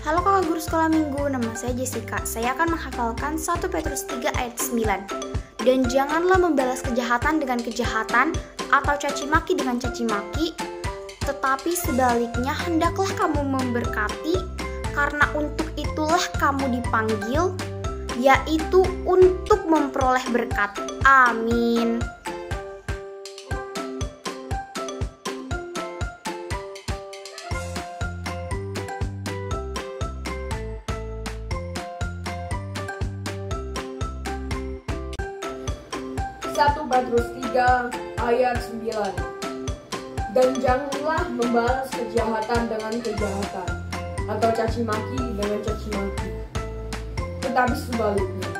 Halo kakak guru sekolah minggu, nama saya Jessica. Saya akan menghafalkan 1 Petrus 3 ayat 9. Dan janganlah membalas kejahatan dengan kejahatan atau caci maki dengan caci maki, tetapi sebaliknya hendaklah kamu memberkati, karena untuk itulah kamu dipanggil, yaitu untuk memperoleh berkat. Amin. Satu Petrus 3 ayat 9. Dan janganlah membalas kejahatan dengan kejahatan atau caci maki dengan caci maki, tetapi sebaliknya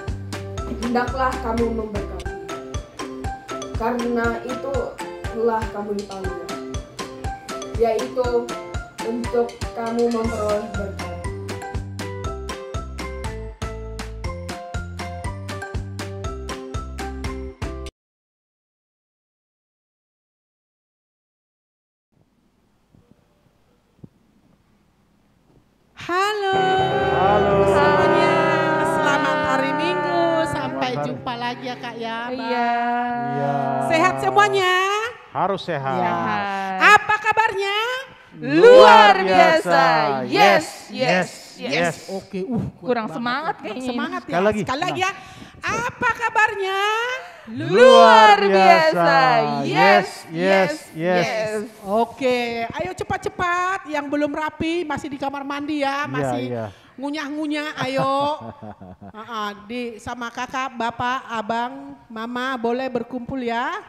hendaklah kamu memberkati, karena itulah kamu dipanggil, yaitu untuk kamu memperoleh berkat. Halo semuanya, selamat hari Minggu, sampai jumpa lagi ya Kak ya. Iya. Sehat semuanya? Harus sehat. Ya. Apa kabarnya? Luar biasa. Yes. Oke, Kurang banget. semangat Kurang kayaknya. semangat ya. Sekali lagi. Ya. Apa kabarnya? Luar biasa. Yes. Oke, ayo cepat-cepat. Yang belum rapi masih di kamar mandi ya, masih ngunyah-ngunyah. Ayo, sama kakak, bapak, abang, mama boleh berkumpul ya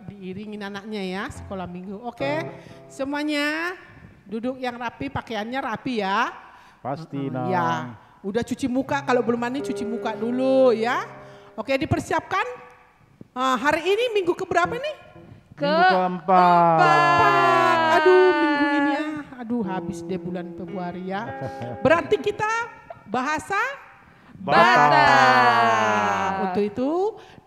diiringin anaknya ya sekolah minggu. Oke, semuanya duduk yang rapi, pakaiannya rapi ya. Pasti dong. Ya, udah cuci muka, kalau belum mandi cuci muka dulu ya. Oke, dipersiapkan. Hari ini minggu keberapa nih? Minggu keempat. Aduh, minggu ini ya. Aduh, habis deh bulan Februari ya. Berarti kita bahasa Batak. Untuk itu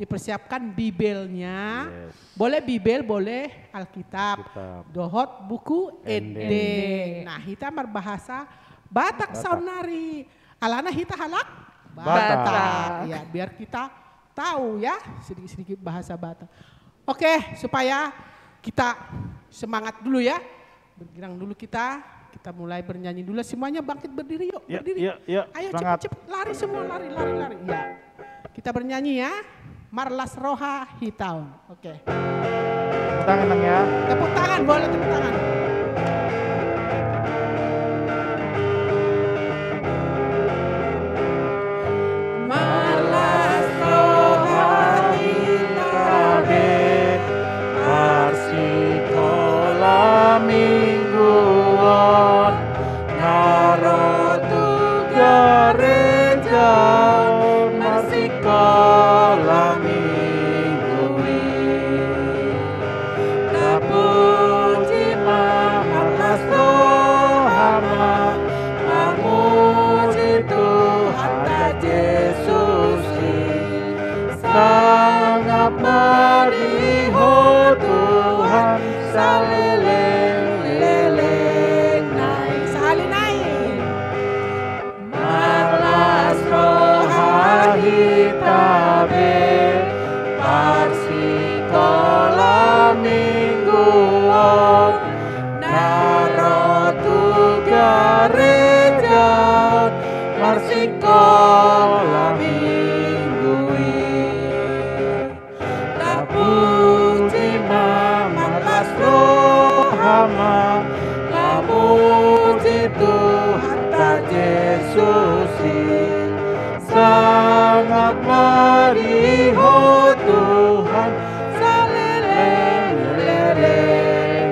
dipersiapkan bibelnya. Boleh bibel, boleh Alkitab. Dohot buku ende. Nah, kita berbahasa Batak saunari. Alana kita halak Batak. Ya, biar kita tahu ya sedikit-sedikit bahasa Batak. Oke, supaya kita semangat dulu ya. Bergirang dulu kita mulai bernyanyi dulu. Semuanya bangkit berdiri yuk, berdiri. Ayo cepat-cepat, lari semua, lari. Ya. Kita bernyanyi ya. Marlas Roha Hitaun. Oke. Tepuk tangan ya. Tepuk tangan, boleh tepuk tangan. Mingguan Narotu gereja Marsikola minggui Napuji mahalas rohama Mamuji Tuhan tak Yesusi Sangat meriho Tuhan salileng Hitabe Parsikola mingguan Narotu gereja Parsikola minggui Napuji mamatlas rohama Namuji Tuhan tak Yesusi sangat meriho Tuhan saleleng-leleng.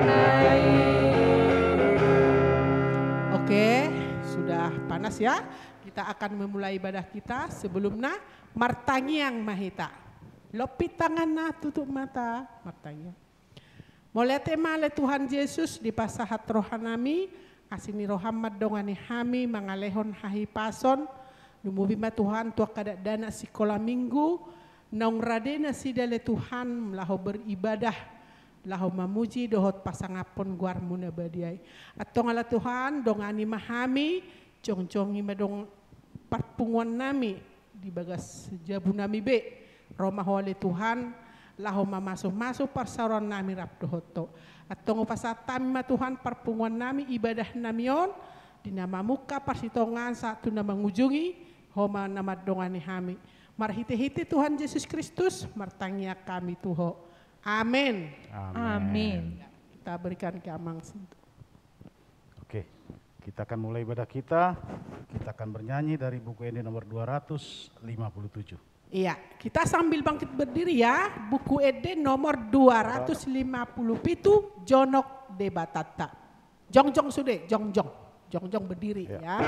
Oke, sudah panas ya. Kita akan memulai ibadah kita. Sebelumnya martangiang mahita. Lopi tangan tutup mata. Martangiang. Mulai tema le Tuhan Yesus di pasahat rohanami. Asini rohamad dongani hami mangalehon hahi pason. Numubima Tuhan tua kada dana sekolah minggu. Naung radena si dale Tuhan melaho beribadah lahu mamuji dohot pasangapon guarmu na badiay. Atong ala Tuhan dongani mahami jong-jongi madong parpunguan nami di bagas jabu nami be. Roma hole Tuhan lahu masuk parsaron nami rap dohoto. Atong upasatan ma Tuhan parpunguan nami ibadah namion di nama muka parsitongan satu nama ngujungi homa nama dongani hami. Marhite-hite Tuhan Yesus Kristus, martangnya kami Tuhan. Amin. Amin. Kita berikan ke Amang. Oke, kita akan mulai ibadah kita. Kita akan bernyanyi dari buku ini nomor 257. Iya, kita sambil bangkit berdiri ya. Buku ED nomor 257, Jonok Debatata. Jongjong sudah, jongjong. Jongjong berdiri ya.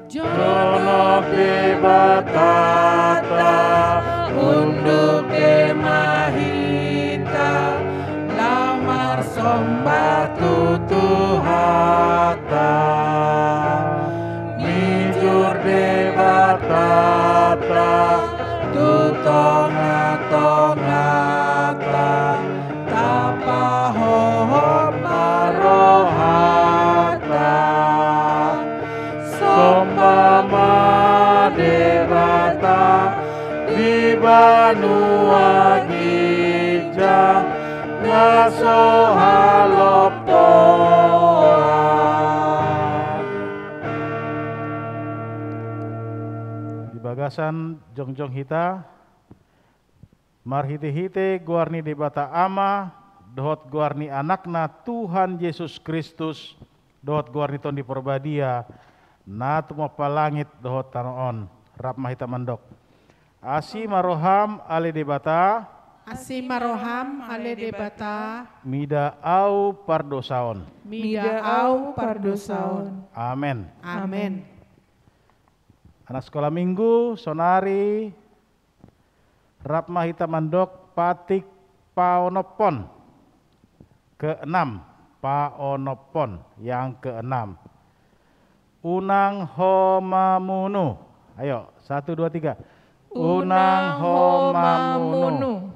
Jonok debatata, unduk demahita, lamar sombatu tuhata. Mijur debatata, tutonga-tongata, tapahoho marohata. Sombama debata di Banua Gija ngaso halopoa. Di bagasan jongjong hita, marhite-hite guarni debata ama, dohot guarni anakna Tuhan Yesus Kristus, dohot guarni ton di perbadia, na tumo palangit dohot tanoon rap mahita mandok. Asi maroham ale debata, Asi maroham ale debata, mida au pardosaon. mida au pardosaon. Amen. Amen. Anak sekolah minggu, sonari, rap mahita mandok patik paonopon. Keenam, paonopon yang keenam. Unang homamunu. Ayo, 1, 2, 3. Unang homamunu.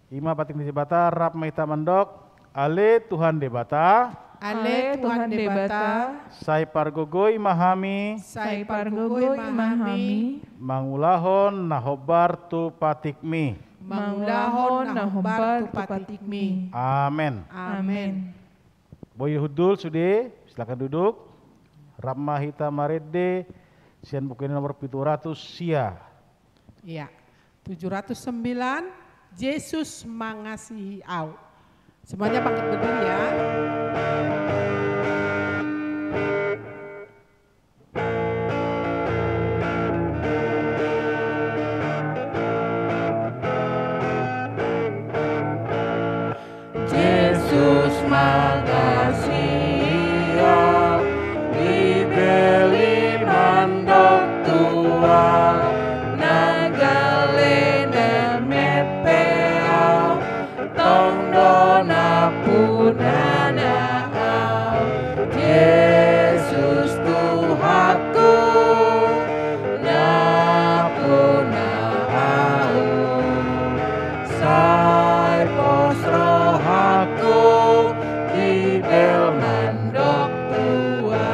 Ima patik debata, rap mahita mandok. Ale Tuhan debata. Ale Tuhan debata, Sai pargogoy mahami. sai pargogoy mahami, Mangulahon nahobar tu patikmi. mangulahon na humbar tu patikmi. Amin. Amen. Boy hudul sudah, silakan duduk. Ramah hita marede, sian buku ini nomor 700 sia. Iya, 709, Yesus mengasihi au. Semuanya bangkit berdiri ya. Yesus mengasihi au, dibeli mandok tua, nagale nemepe au, tongdona punana au. Yesus Tuhanku, napuna au, sai pos rohaku, dibel mandok tua.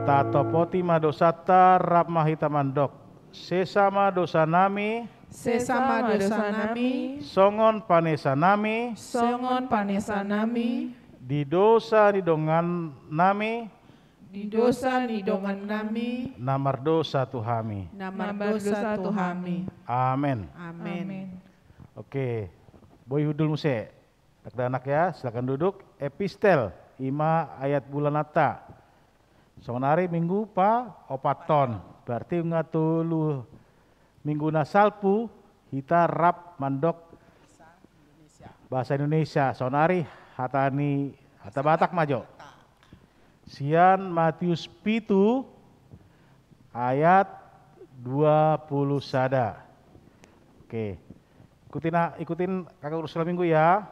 Tatopoti madosata rap mahita mandok. Sesama dosa nami, Sesama dosa nami, songon panesa nami, Songon panesa nami, di dosa di dongan nami, di dosa di dongan nami, namar dosa tuhami. nama Namar dosa dosa Tuhami. Amin. Amin. Oke, boy hudul muse. Anak ya, silakan duduk. Epistel, ima ayat bulan nata. Sonari minggu pa opaton. Berarti ngatulu minggu nasalpu kita rap mandok bahasa Indonesia. Sonari hatani hata Batak majo. Sian Matius pitu ayat 20 sada. Oke. Ikutin kakak urus minggu ya.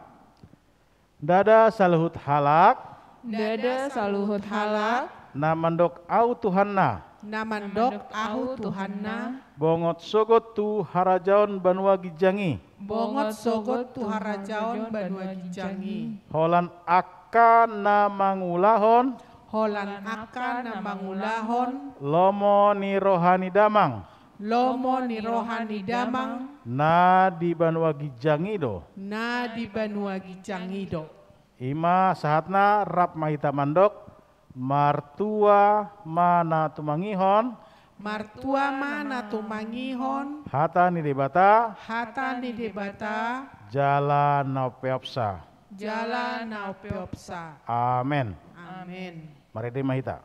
Dada saluhut halak, Dada saluhut halak, namandok au Tuhanna, Namandok ahu Tuhanna, bongot sogot tu harajaon banua gijangi, bongot sogot tu harajaon banua gijangi, holan akan namangulahon, holan akan namangulahon, lomo ni rohani damang, lomo ni rohani damang, na di banua gijangi do, na di banua gijangido. ima sahatna rap mahita mandok, martua mana tumangihon, Martua mana tumangihon, hata ni debata, hata ni debata, jala naupeopsa. jala naupeopsa. Amen. Amin. Mari deh mahita.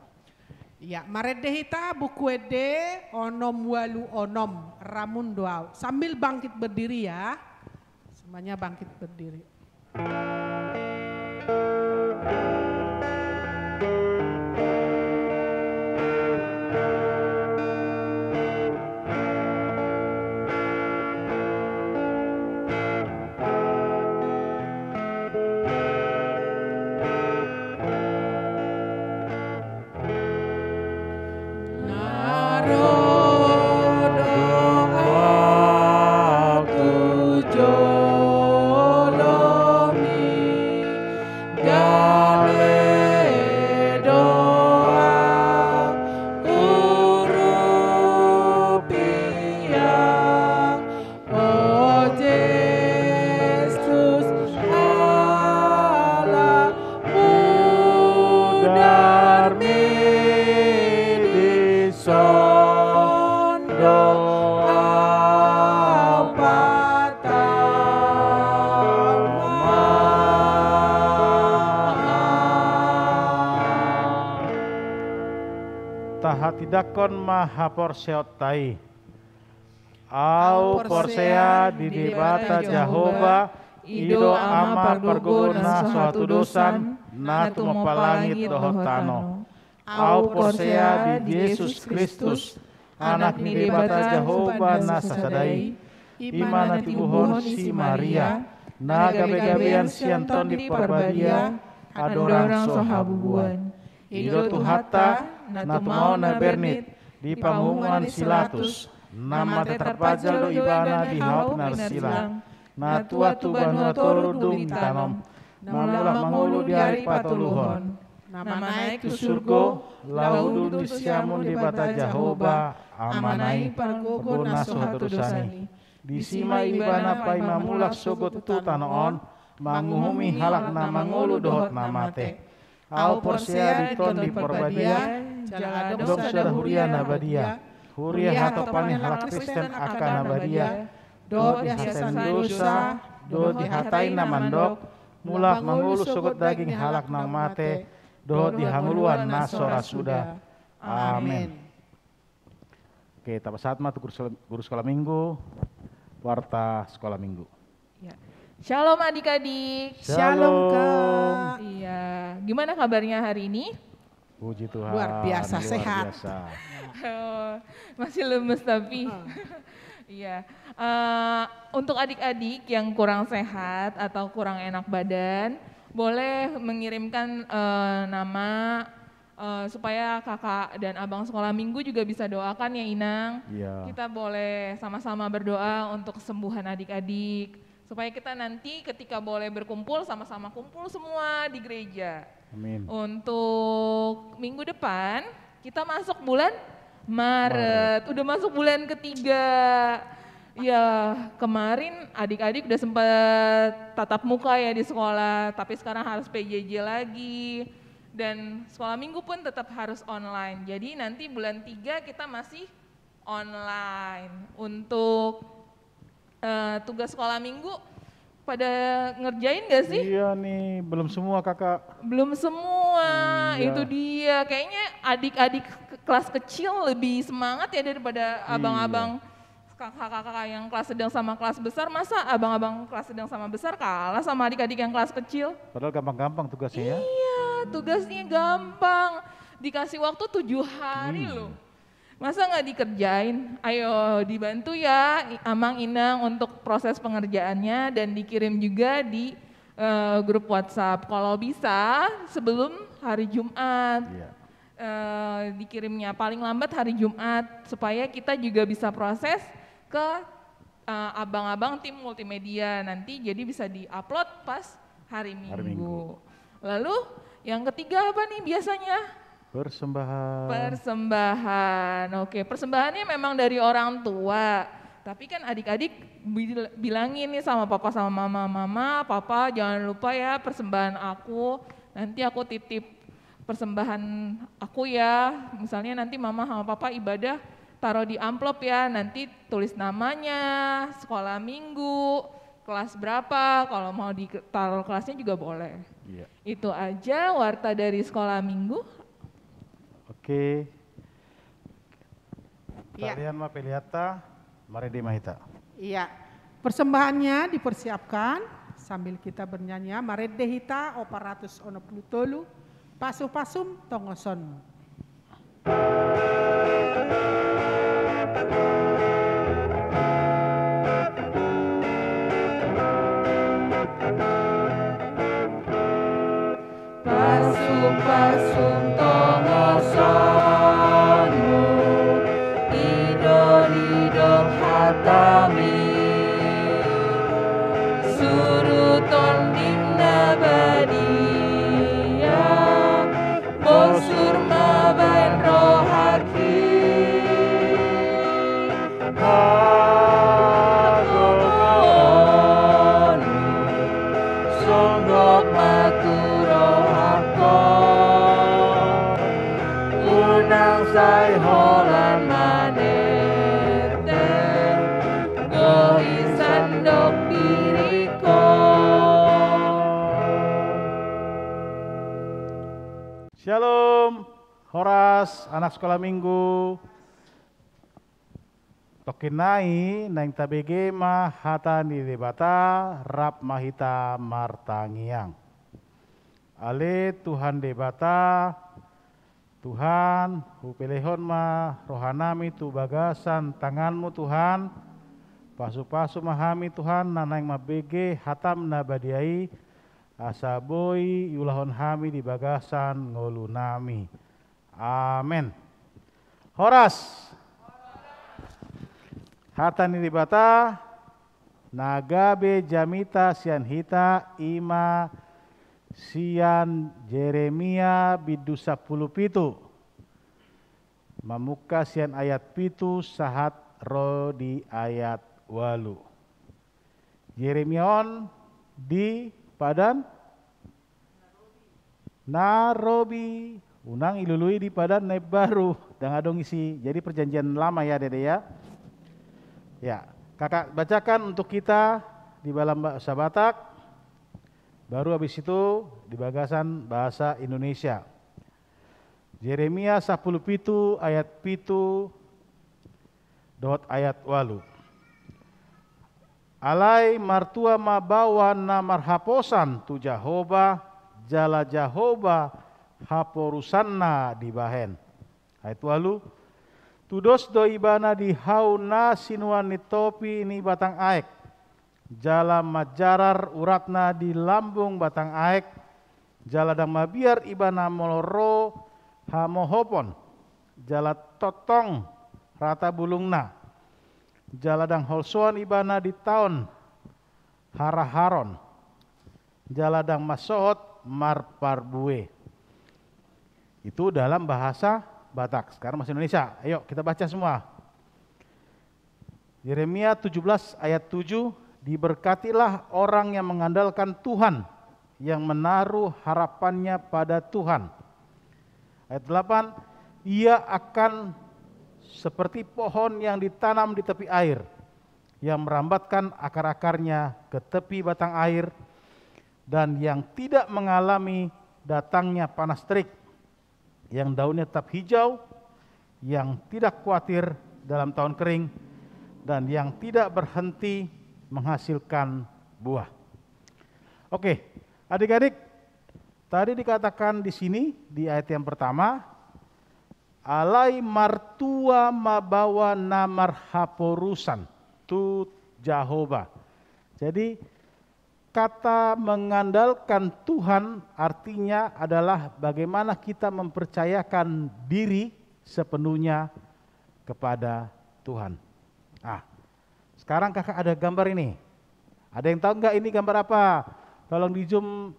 Ya, maredehita buku ede onom walu onom ramun doau. Sambil bangkit berdiri ya. Semuanya bangkit berdiri. Tahati maha porseotai, au porsea di debata Jehova, ido ama pergona suatu dosan, natu mapalangit dohotano, au porsea di Yesus Kristus, anak ni debata Jehova nasasadai, imana tibuhon si Maria, na gabe-gabean sianton di perbadia, adorang sohabubuan, ido tuhata, natu mau na bernit di panggungan silatus, nama terpajal do ibana di haup narsilang, natua tu banua toru dung tanom, namulah mangulu di hari patuluhon, nama naik tu surgo, laudu di siamun di bata Jehova, amanai pergona suatu dosani, di sima ibana pai mamulak sogot tu tanoon, manguhumi halak na mangulu dohot namate, au porsea diton di porbadia, dong sudah huria nabadia, huria hatopani halak Kristen akan nabadia, do dihatain dosa, do dihatain namandok, mulak mangulu sogot daging halak nang mate, do dihanguluan nasora sudah. Amin. Oke, tapak saat matu guru sekolah minggu, warta sekolah minggu. Ya. Shalom adik-adik. Shalom Kak. Iya, gimana kabarnya hari ini? Puji Tuhan. Luar biasa sehat. Biasa. Masih lemes tapi. Iya. Untuk adik-adik yang kurang sehat atau kurang enak badan, boleh mengirimkan nama supaya kakak dan abang sekolah minggu juga bisa doakan ya Inang. Iya. Kita boleh sama-sama berdoa untuk kesembuhan adik-adik. Supaya kita nanti ketika boleh berkumpul, sama-sama kumpul semua di gereja. Amin. Untuk minggu depan, kita masuk bulan Maret. Udah masuk bulan ketiga. Ya, kemarin adik-adik udah sempat tatap muka ya di sekolah, tapi sekarang harus PJJ lagi. Dan sekolah minggu pun tetap harus online. Jadi nanti bulan 3 kita masih online. Untuk tugas sekolah minggu pada ngerjain gak sih? Iya nih, belum semua kakak. Belum semua, Iya. itu dia. Kayaknya adik-adik kelas kecil lebih semangat ya daripada abang-abang kakak-kakak yang kelas sedang sama kelas besar. Masa abang-abang kelas sedang sama besar kalah sama adik-adik yang kelas kecil? Padahal gampang-gampang tugasnya ya. Iya, tugasnya gampang. Dikasih waktu 7 hari loh. Masa nggak dikerjain? Ayo dibantu ya Amang Inang untuk proses pengerjaannya dan dikirim juga di grup WhatsApp. Kalau bisa sebelum hari Jumat. Iya. Dikirimnya paling lambat hari Jumat supaya kita juga bisa proses ke abang-abang tim multimedia nanti, jadi bisa diupload pas hari Minggu. Lalu yang ketiga apa nih biasanya? Persembahan. Oke, persembahannya memang dari orang tua. Tapi kan adik-adik bilangin nih sama papa sama mama, papa jangan lupa ya persembahan aku. Nanti aku titip persembahan aku ya. Misalnya nanti mama sama papa ibadah taruh di amplop ya. Nanti tulis namanya, sekolah minggu, kelas berapa. Kalau mau ditaruh kelasnya juga boleh. Iya. Itu aja warta dari sekolah minggu. Oke. Iya. Kalian mah Peliata, mari di Mahita. Iya, persembahannya dipersiapkan sambil kita bernyanyi. Mare dehita operatus ono plutolu, pasum tongoson. Pasum tongosanmu, idol hatami, suruton dimna badia, bosur mabain rohaki, hagogoonu, songgok maturohako, unang say holan manete, goisan dok diriko. Shalom, Horas, anak sekolah minggu. Tokinai nang tabege mah hata ni debata rap mahita martangiang. Ale Tuhan debata, Tuhan hupelehon mah rohanami tu bagasan tanganmu Tuhan. Pasu-pasu mahami Tuhan nanang mabege hatam nabadiai asaboi yulahon hami di bagasan ngolunami. Amin. Horas. Hatan nilibata nagabe jamita sian hita ima sian Jeremia bidu 10 pitu. Mamuka sian ayat pitu sahat ro di ayat walu. Jeremion di padan Narobi, unang ilului di padan naib baru dan adong isi. Jadi perjanjian lama ya Dede ya. Ya, kakak bacakan untuk kita di dalam bahasa Batak, baru habis itu di bagasan bahasa Indonesia. Yeremia 10 pitu ayat pitu dot ayat walu. Alai martua mabawa na marhaposan tu Jahoba, jala Jahoba haporusanna di bahen. Ayat walu. Tudos do ibana di hauna sinuan ni topi ni batang aek. Jala majarar uratna di lambung batang aek. Jala dang mabiar ibana moloro hamohopon. Jala totong rata bulungna. Jala dang holsoan ibana di tahun haraharon. Jala dang masohot marparbue. Itu dalam bahasa Batak. Sekarang masih Indonesia. Ayo kita baca semua. Yeremia 17 ayat 7, diberkatilah orang yang mengandalkan Tuhan, yang menaruh harapannya pada Tuhan. Ayat 8, ia akan seperti pohon yang ditanam di tepi air, yang merambatkan akar-akarnya ke tepi batang air, dan yang tidak mengalami datangnya panas terik, yang daunnya tetap hijau, yang tidak khawatir dalam tahun kering, dan yang tidak berhenti menghasilkan buah. Oke, adik-adik, tadi dikatakan di sini di ayat yang pertama, alai martua mabawa namar haporusan tu Jahoba. Jadi kata mengandalkan Tuhan artinya adalah bagaimana kita mempercayakan diri sepenuhnya kepada Tuhan. Sekarang kakak ada gambar ini. Ada yang tahu nggak ini gambar apa? Tolong di zoom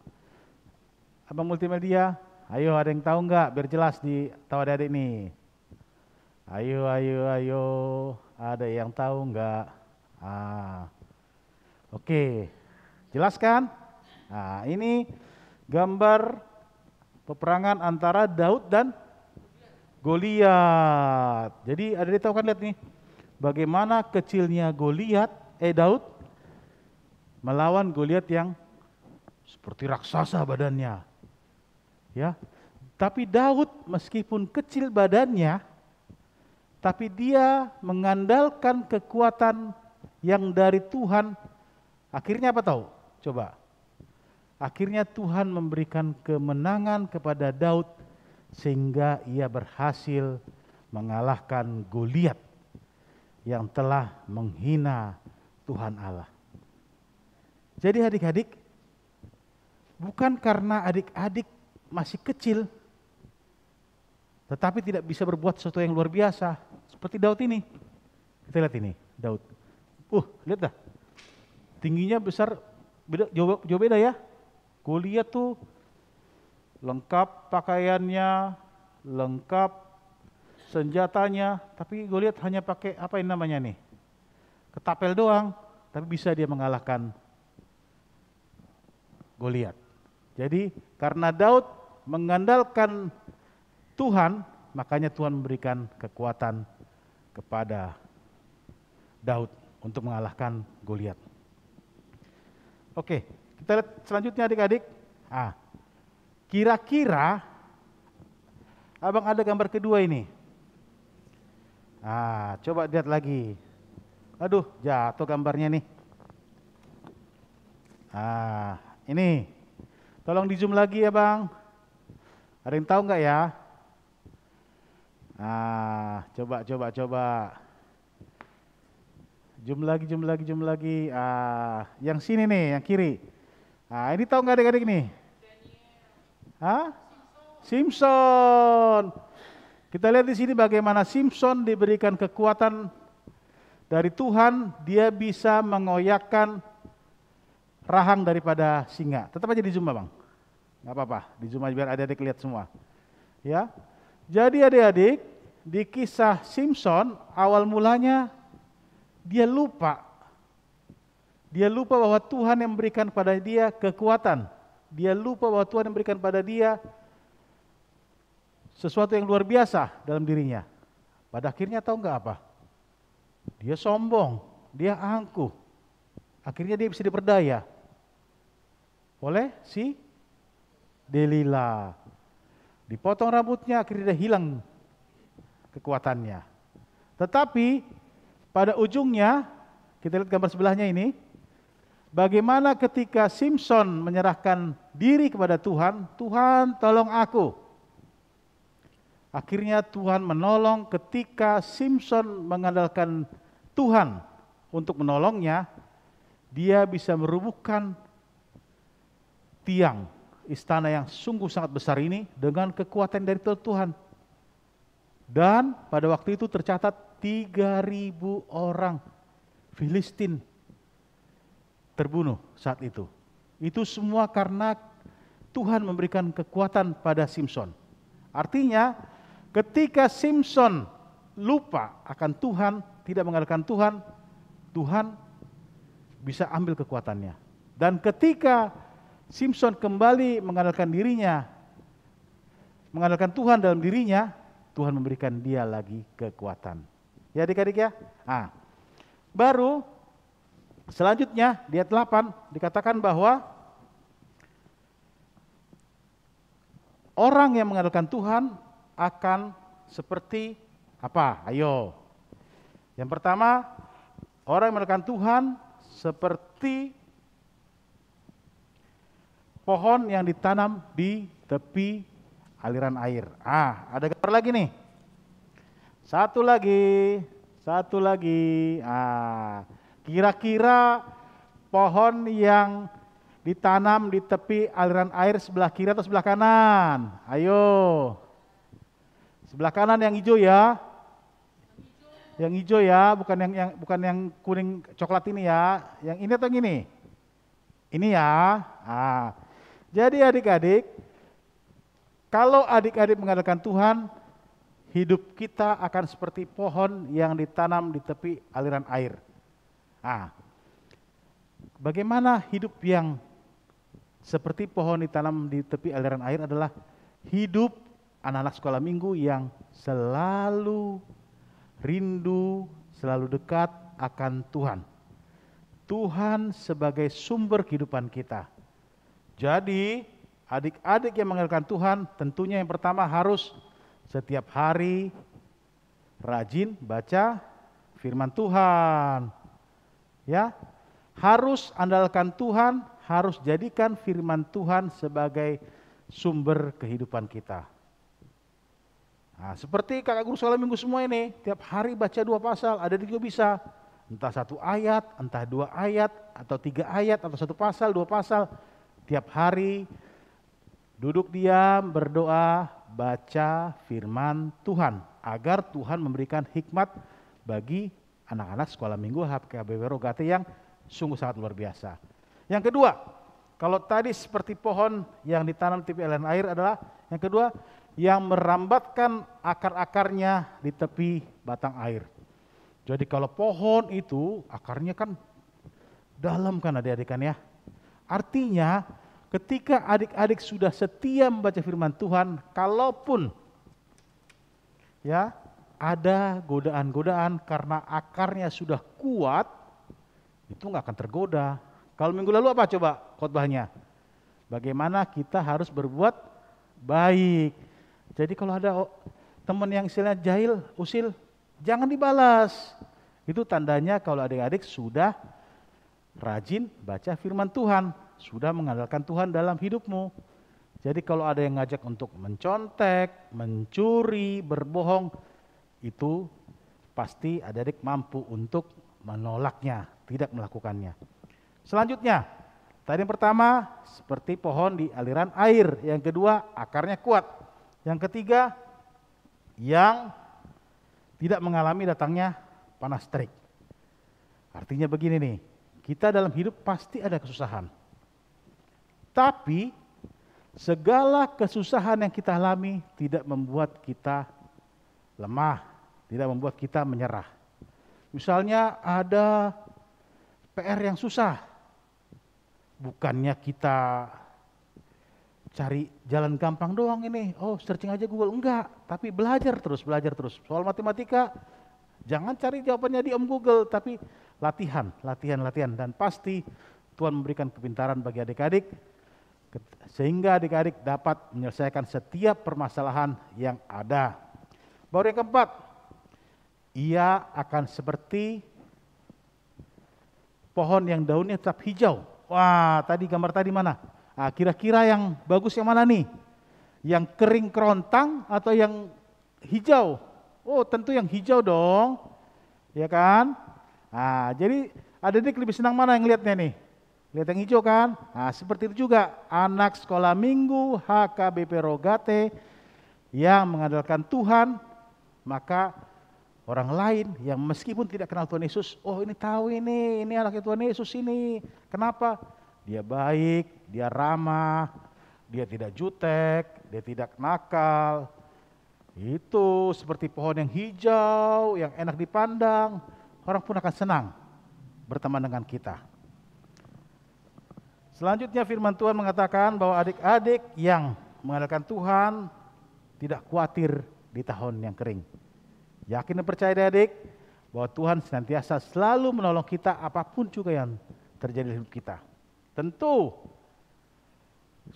abang multimedia. Ayo, ada yang tahu nggak? Biar jelas tahu adik-adik nih. Ayo. Ada yang tahu nggak? Oke. Jelaskan? Ini gambar peperangan antara Daud dan Goliat. Jadi ada tahu kan, lihat nih. Bagaimana kecilnya Daud melawan Goliat yang seperti raksasa badannya. Ya. Tapi Daud meskipun kecil badannya, tapi dia mengandalkan kekuatan yang dari Tuhan. Akhirnya apa tahu? Coba. Akhirnya Tuhan memberikan kemenangan kepada Daud sehingga ia berhasil mengalahkan Goliat yang telah menghina Tuhan Allah. Jadi adik-adik, bukan karena adik-adik masih kecil, tetapi tidak bisa berbuat sesuatu yang luar biasa. Seperti Daud ini. Kita lihat ini, Daud. Lihat dah. Tingginya besar, jauh beda ya. Goliat tuh lengkap pakaiannya, lengkap senjatanya, tapi Goliat hanya pakai apa ini namanya nih? Ketapel doang, tapi bisa dia mengalahkan Goliat. Jadi karena Daud mengandalkan Tuhan, makanya Tuhan memberikan kekuatan kepada Daud untuk mengalahkan Goliat. Oke, kita lihat selanjutnya adik-adik. Kira-kira abang ada gambar kedua ini. Coba lihat lagi. Aduh, jatuh gambarnya nih. Ini. Tolong di zoom lagi ya bang. Ada yang tahu nggak ya? Coba. Zoom lagi. Yang sini nih, yang kiri. Ini tahu nggak adik-adik nih? Simpson. Kita lihat di sini bagaimana Simpson diberikan kekuatan dari Tuhan, dia bisa mengoyakkan rahang daripada singa. Tetap aja di zoom bang. Nggak apa-apa, di zoom aja biar adik-adik lihat semua. Ya. Jadi adik-adik, di kisah Simpson awal mulanya dia lupa bahwa Tuhan yang memberikan pada dia kekuatan. Dia lupa bahwa Tuhan yang memberikan pada dia sesuatu yang luar biasa dalam dirinya. Pada akhirnya tahu nggak apa? Dia sombong, dia angkuh. Akhirnya dia bisa diperdaya oleh si Delila. Dipotong rambutnya, akhirnya dia hilang kekuatannya. Tetapi pada ujungnya, kita lihat gambar sebelahnya ini, bagaimana ketika Simpson menyerahkan diri kepada Tuhan, Tuhan tolong aku. Akhirnya Tuhan menolong ketika Simpson mengandalkan Tuhan untuk menolongnya, dia bisa merubuhkan tiang istana yang sungguh sangat besar ini dengan kekuatan dari Tuhan. Dan pada waktu itu tercatat 3.000 orang Filistin terbunuh saat itu. Itu semua karena Tuhan memberikan kekuatan pada Simpson. Artinya ketika Simpson lupa akan Tuhan, tidak mengandalkan Tuhan, Tuhan bisa ambil kekuatannya. Dan ketika Simpson kembali mengandalkan dirinya, mengandalkan Tuhan dalam dirinya, Tuhan memberikan dia lagi kekuatan. Ya adik-adik ya. Baru selanjutnya di ayat 8 dikatakan bahwa orang yang mengandalkan Tuhan akan seperti apa? Ayo. Yang pertama, orang yang mengandalkan Tuhan seperti pohon yang ditanam di tepi aliran air. Ada gambar lagi nih. Satu lagi. Kira-kira pohon yang ditanam di tepi aliran air sebelah kiri atau sebelah kanan? Ayo. Sebelah kanan yang hijau ya. Yang hijau ya, bukan yang kuning coklat ini ya. Yang ini atau yang ini? Ini ya. Jadi adik-adik, kalau adik-adik mengandalkan Tuhan, hidup kita akan seperti pohon yang ditanam di tepi aliran air. Bagaimana hidup yang seperti pohon ditanam di tepi aliran air adalah hidup anak-anak sekolah minggu yang selalu rindu, selalu dekat akan Tuhan. Tuhan sebagai sumber kehidupan kita. Jadi adik-adik yang mengandalkan Tuhan tentunya yang pertama harus setiap hari rajin baca firman Tuhan. Ya, harus andalkan Tuhan, harus jadikan firman Tuhan sebagai sumber kehidupan kita. Seperti kakak guru sekolah minggu semua ini, tiap hari baca 2 pasal, ada juga bisa. Entah 1 ayat, entah 2 ayat, atau 3 ayat, atau 1 pasal, 2 pasal. Tiap hari duduk diam, berdoa, baca firman Tuhan. Agar Tuhan memberikan hikmat bagi anak-anak sekolah minggu HKBP Rogate yang sungguh sangat luar biasa. Yang kedua, kalau tadi seperti pohon yang ditanam di tepi aliran air adalah yang kedua, yang merambatkan akar-akarnya di tepi batang air. Jadi kalau pohon itu akarnya kan dalam kan adik-adik kan ya. Artinya ketika adik-adik sudah setia membaca firman Tuhan, kalaupun ya ada godaan-godaan karena akarnya sudah kuat, itu nggak akan tergoda. Kalau minggu lalu apa coba khotbahnya? Bagaimana kita harus berbuat baik. Jadi kalau ada teman yang istilahnya jahil, usil, jangan dibalas. Itu tandanya kalau adik-adik sudah rajin baca firman Tuhan, sudah mengandalkan Tuhan dalam hidupmu. Jadi kalau ada yang ngajak untuk mencontek, mencuri, berbohong, itu pasti adik-adik mampu untuk menolaknya, tidak melakukannya. Selanjutnya, tadi yang pertama seperti pohon di aliran air, yang kedua akarnya kuat. Yang ketiga, yang tidak mengalami datangnya panas terik. Artinya begini nih, kita dalam hidup pasti ada kesusahan. Tapi segala kesusahan yang kita alami tidak membuat kita lemah, tidak membuat kita menyerah. Misalnya ada PR yang susah, bukannya kita cari jalan gampang doang ini, searching aja Google, enggak, tapi belajar terus. Soal matematika, jangan cari jawabannya di Google, tapi latihan, dan pasti Tuhan memberikan kepintaran bagi adik-adik, sehingga adik-adik dapat menyelesaikan setiap permasalahan yang ada. Baru yang keempat, ia akan seperti pohon yang daunnya tetap hijau. Wah, tadi gambar tadi mana? Kira-kira yang bagus yang mana nih? Yang kering kerontang atau yang hijau? Tentu yang hijau dong, ya kan? Jadi adik-adik lebih senang mana yang lihatnya nih? Lihat yang hijau kan? Seperti itu juga anak sekolah minggu HKBP Rogate yang mengandalkan Tuhan, maka orang lain yang meskipun tidak kenal Tuhan Yesus, ini tahu ini anaknya Tuhan Yesus ini. Kenapa? Dia baik, dia ramah, dia tidak jutek, dia tidak nakal. Itu seperti pohon yang hijau, yang enak dipandang. Orang pun akan senang berteman dengan kita. Selanjutnya firman Tuhan mengatakan bahwa adik-adik yang mengandalkan Tuhan tidak khawatir di tahun yang kering. Yakin dan percaya adik bahwa Tuhan senantiasa selalu menolong kita apapun juga yang terjadi di hidup kita. Tentu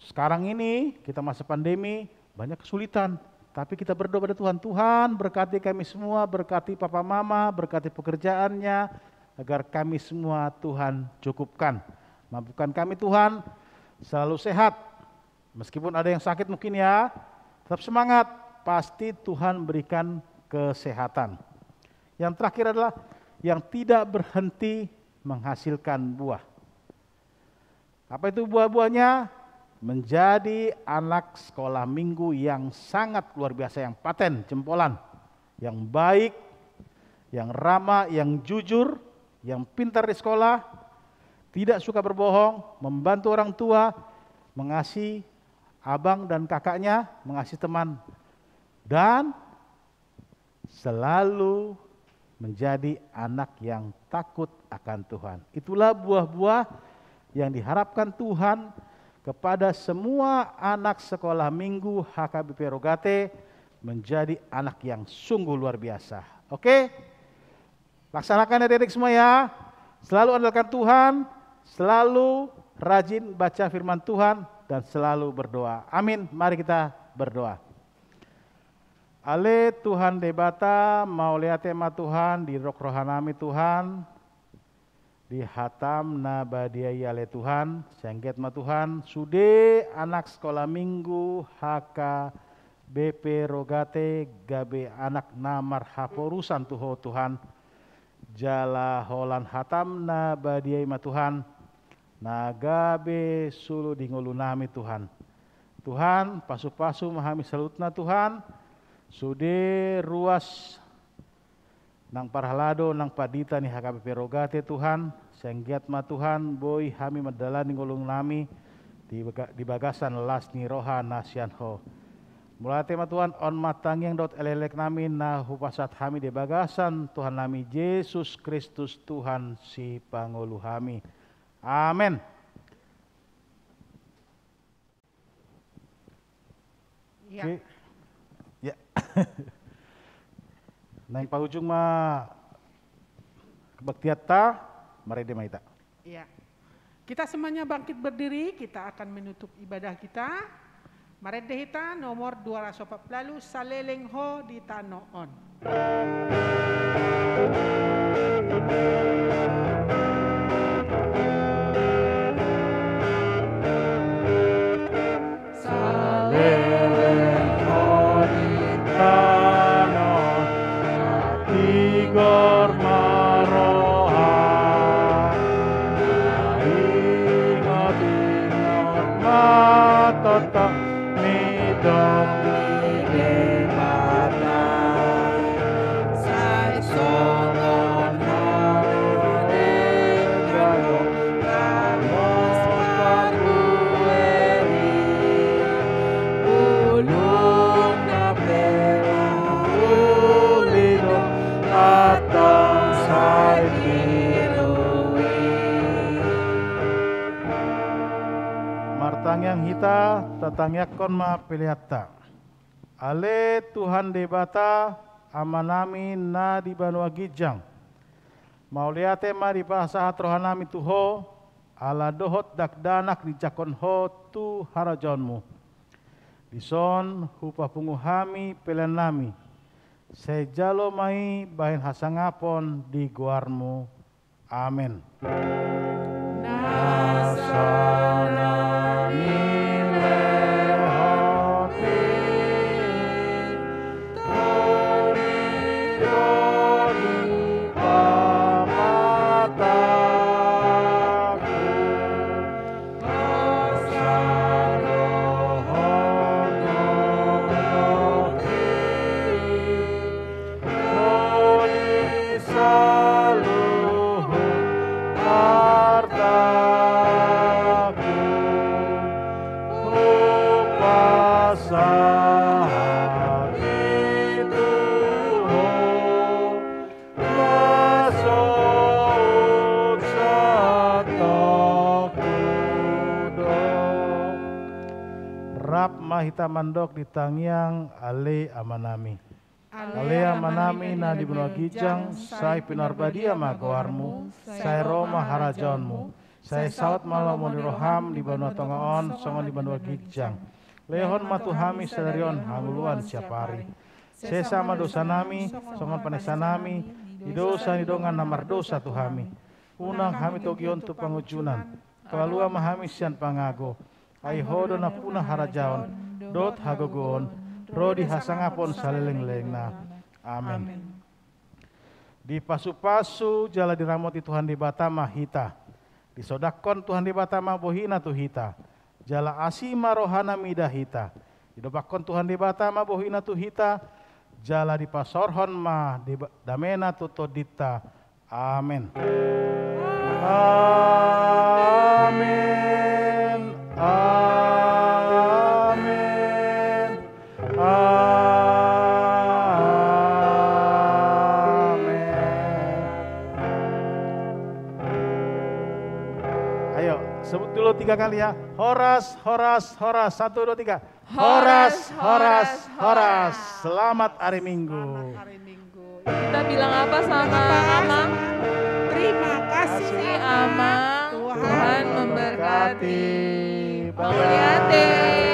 sekarang ini kita masa pandemi banyak kesulitan, tapi kita berdoa pada Tuhan, Tuhan berkati kami semua, berkati papa mama, berkati pekerjaannya, agar kami semua Tuhan cukupkan. Mampukan kami Tuhan selalu sehat, meskipun ada yang sakit mungkin ya, tetap semangat, pasti Tuhan berikan kesehatan. Yang terakhir adalah yang tidak berhenti menghasilkan buah. Apa itu buah-buahnya? Menjadi anak sekolah minggu yang sangat luar biasa, yang paten, jempolan, yang baik, yang ramah, yang jujur, yang pintar di sekolah, tidak suka berbohong, membantu orang tua, mengasihi abang dan kakaknya, mengasihi teman, dan selalu menjadi anak yang takut akan Tuhan. Itulah buah-buah yang diharapkan Tuhan kepada semua anak sekolah minggu HKBP Rogate, menjadi anak yang sungguh luar biasa. Oke? Laksanakan adik-adik semua ya. Selalu andalkan Tuhan, selalu rajin baca firman Tuhan, dan selalu berdoa. Amin. Mari kita berdoa. Ale Tuhan debata mau lihat tema Tuhan di rok rohanami Tuhan, di hatam na badiai ale Tuhan, sengget ma Tuhan, sude anak sekolah minggu HKBP Rogate gabe anak namar haporusan tuho Tuhan, jala holan hatam na badiai ma Tuhan, na gabe sulu di ngulunami Tuhan. Tuhan pasu-pasu mahami salutna Tuhan, sude ruas nang parhalado nang padita ni HKBP Rogate Tuhan, senggiat ma Tuhan, boy hami madalani ngulung nami di bagasan las ni roha nasian ho. Mulate ma Tuhan on matang yang dot elelek nami na hupasat hami di bagasan Tuhan nami Yesus Kristus Tuhan si pangulu hami. Amin. Ya. Okay. Ya. Nang pahujung mah kebaktiata, mari demaita. Iya. Kita semuanya bangkit berdiri, kita akan menutup ibadah kita. Mari dehita nomor 240 saleleng ho di tanoon. Igor Maroha, ingat matata midong debata, sai songon haruning galo, kamos parueri, ulung na pera, ulino atang sai kirui. Martang yang hita tatangyakon ma pilihatta. Ale Tuhan debata amanami na di Banua Gijang. Mauliate ma di bahasa hatrohanami tuho ala dohot dakdanak di jakon ho tu harajonmu. Dison hupa punguhami pilihan nami. Sejalo mai bahin hasangapon di guarmu. Amin. Nasana milehoti tori doni pamataku mahita mandok di tangyang ale amanami. Ale amanami na di Banua Gijang, sai pinarbadia magawarmu, sai Roma harajonmu, sai saut malam di roham di Banua Tongaon, songon di Banua Gijang. Lehon matuhami selerion hanguluan siapari. Sesama dosa nami, songon panesa nami, di dosa nidongan namar dosa tuhami. Unang hami togion tu pangujunan, kalua mahami sian pangago. Aihodo na punah harajaon, dot hagogon, rodi hasangapon saleleng-lengna. Amin. Di pasu-pasu jala diramoti Tuhan di Batama hita. Disodakon Tuhan di batama bohina tuhita. Jala asima rohana midahita. Didobakon Tuhan di batama bohina tuhita. Jala di pasorhon ma di damena tutodita. Amin. Amin. Amin. Ayo, sebut dulu 3 kali ya. Horas, horas, horas. 1, 2, 3. Horas, horas, horas. Selamat hari Minggu. Hari Minggu. Kita bilang apa sama Amang? Terima kasih Amang. Tuhan Tuhan memberkati. Bye-bye. Penglihatan.